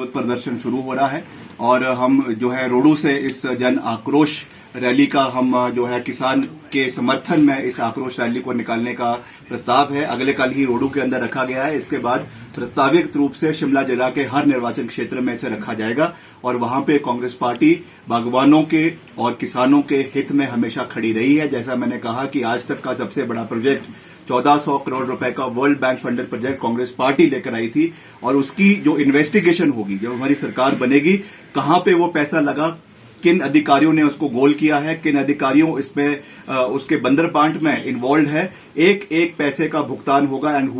विरोध प्रदर्शन शुरू हो रहा है और हम जो है रोडों से इस जन आक्रोश रैली का हम जो है किसान के समर्थन में इस आक्रोश रैली को निकालने का प्रस्ताव है। अगले कल ही रोडों के अंदर रखा गया है। इसके बाद प्रस्तावित रूप से शिमला जिला के हर निर्वाचन क्षेत्र में इसे रखा जाएगा और वहां पे कांग्रेस पार्टी बागवानों के और किसानों के हित में हमेशा खड़ी रही है। जैसा मैंने कहा कि आज तक का सबसे बड़ा प्रोजेक्ट 1400 करोड़ रुपए का world bank funded project Congress party लेकर आई थी और उसकी जो इन्वेस्टिगेशन होगी, जब हमारी सरकार बनेगी, कहां पे वो पैसा लगा, किन अधिकारियों ने उसको गोल किया है, किन अधिकारियों इसमें उसके बंदरबांट में इन्वॉल्व है, एक एक पैसे का भुगतान होगा and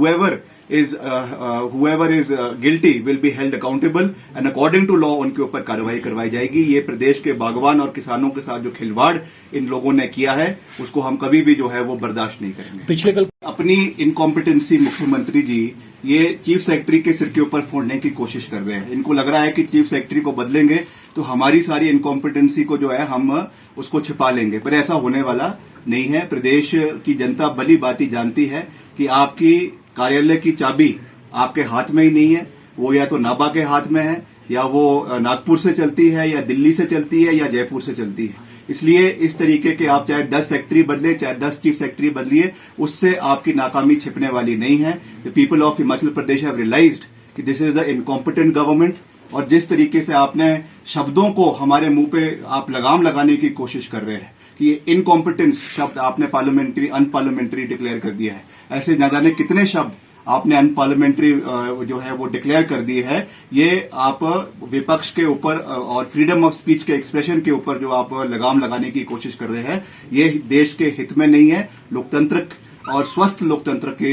whoever is guilty will be held accountable and according to law उनके ऊपर कार्रवाई करवाई जाएगी। ये प्रदेश के बागवान और किसानों के साथ जो खिलवाड़ इन लोगों ने किया है उसको हम कभी भी जो है वो बर्दाश्त नहीं करेंगे। पिछले कल अपनी इनकॉम्पिटेंसी मुख्यमंत्री जी ये चीफ सेक्रेटरी के सिर के ऊपर फोड़ने की कोशिश कर रहे हैं। इनको लग रहा है कि चीफ सेक्रेटरी को बदलेंगे तो हमारी सारी इनकॉम्पिटेंसी को जो है हम उसको छिपा लेंगे, पर ऐसा होने वाला नहीं है। प्रदेश की जनता भली भांति जानती है कि आपकी कार्यालय की चाबी आपके हाथ में ही नहीं है। वो या तो नाबा के हाथ में है, या वो नागपुर से चलती है, या दिल्ली से चलती है, या जयपुर से चलती है। इसलिए इस तरीके के आप चाहे 10 सेक्रेटरी बदले, चाहे 10 चीफ सेक्रेटरी बदलिए, उससे आपकी नाकामी छिपने वाली नहीं है। The people of Himachal Pradesh have realised कि this is the incompetent government. और जिस तरीके से आपने शब्दों को हमारे मुंह पे आप लगाम लगाने की कोशिश कर रहे हैं कि ये इनकॉम्पिटेंस शब्द आपने पार्लियामेंट्री अनपार्लियामेंट्री डिक्लेयर कर दिया है, ऐसे न जाने कितने शब्द आपने अनपार्लियामेंट्री जो है वो डिक्लेयर कर दिए है। ये आप विपक्ष के ऊपर और फ्रीडम ऑफ स्पीच के एक्सप्रेशन के ऊपर जो आप लगाम लगाने की कोशिश कर रहे हैं, ये देश के हित में नहीं है। लोकतंत्र और स्वस्थ लोकतंत्र के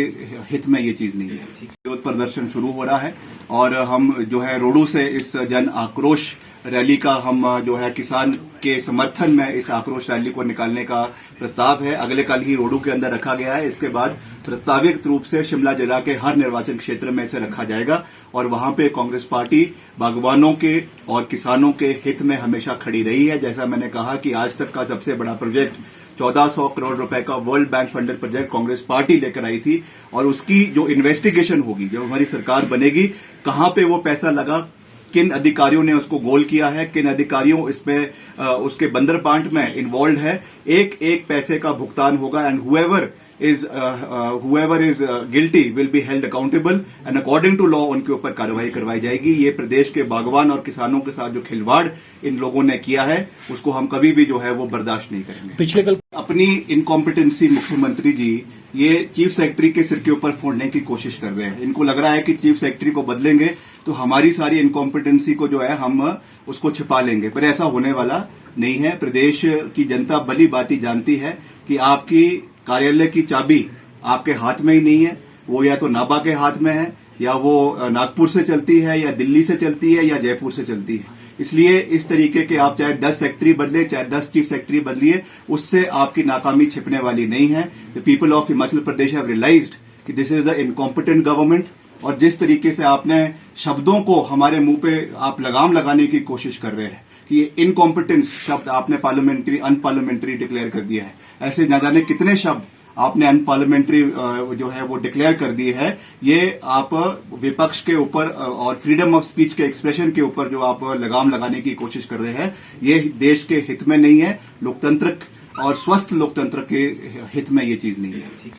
हित में ये चीज नहीं है। विरोध प्रदर्शन शुरू हो रहा है और हम जो है रोडों से इस जन आक्रोश रैली का हम जो है किसान के समर्थन में इस आक्रोश रैली को निकालने का प्रस्ताव है। अगले कल ही रोडों के अंदर रखा गया है। इसके बाद प्रस्तावित रूप से शिमला जिला के हर निर्वाचन क्षेत्र में इसे रखा जाएगा और वहां पे कांग्रेस पार्टी बागवानों के और किसानों के हित में हमेशा खड़ी रही है। जैसा मैंने कहा कि आज तक का सबसे बड़ा प्रोजेक्ट 1400 करोड़ रुपए का world bank funded project Congress party लेकर आई थी और उसकी जो इन्वेस्टिगेशन होगी, जब हमारी सरकार बनेगी, कहां पे वो पैसा लगा, किन अधिकारियों ने उसको गोल किया है, किन अधिकारियों इसमें उसके बंदरबांट में इन्वॉल्व है, एक एक पैसे का भुगतान होगा and whoever is guilty will be held accountable and according to law उनके ऊपर कार्रवाई करवाई जाएगी। ये प्रदेश के बागवान और किसानों के साथ जो खिलवाड़ इन लोगों ने किया है उसको हम कभी भी जो है वो बर्दाश्त नहीं करेंगे। पिछले कल अपनी इनकॉम्पिटेंसी मुख्यमंत्री जी ये चीफ सेक्रेटरी के सिर के ऊपर फोड़ने की कोशिश कर रहे हैं। इनको लग रहा है कि चीफ सेक्रेटरी को बदलेंगे तो हमारी सारी इनकॉम्पिटेंसी को जो है हम उसको छिपा लेंगे, पर ऐसा होने वाला नहीं है। प्रदेश की जनता भली भांति जानती है कि आपकी कार्यालय की चाबी आपके हाथ में ही नहीं है। वो या तो नाबा के हाथ में है, या वो नागपुर से चलती है, या दिल्ली से चलती है, या जयपुर से चलती है। इसलिए इस तरीके के आप चाहे 10 सेक्रेटरी बदले, चाहे 10 चीफ सेक्रेटरी बदलिए, उससे आपकी नाकामी छिपने वाली नहीं है। The people of Himachal Pradesh have realised कि this is the incompetent government. और जिस तरीके से आपने शब्दों को हमारे मुंह पे आप लगाम लगाने की कोशिश कर रहे हैं कि ये इनकॉम्पिटेंस शब्द आपने पार्लियामेंट्री अनपार्लियामेंट्री डिक्लेयर कर दिया है, ऐसे न जाने कितने शब्द आपने अनपार्लियामेंट्री जो है वो डिक्लेयर कर दिए है। ये आप विपक्ष के ऊपर और फ्रीडम ऑफ स्पीच के एक्सप्रेशन के ऊपर जो आप लगाम लगाने की कोशिश कर रहे हैं, ये देश के हित में नहीं है। लोकतंत्र और स्वस्थ लोकतंत्र के हित में ये चीज नहीं है।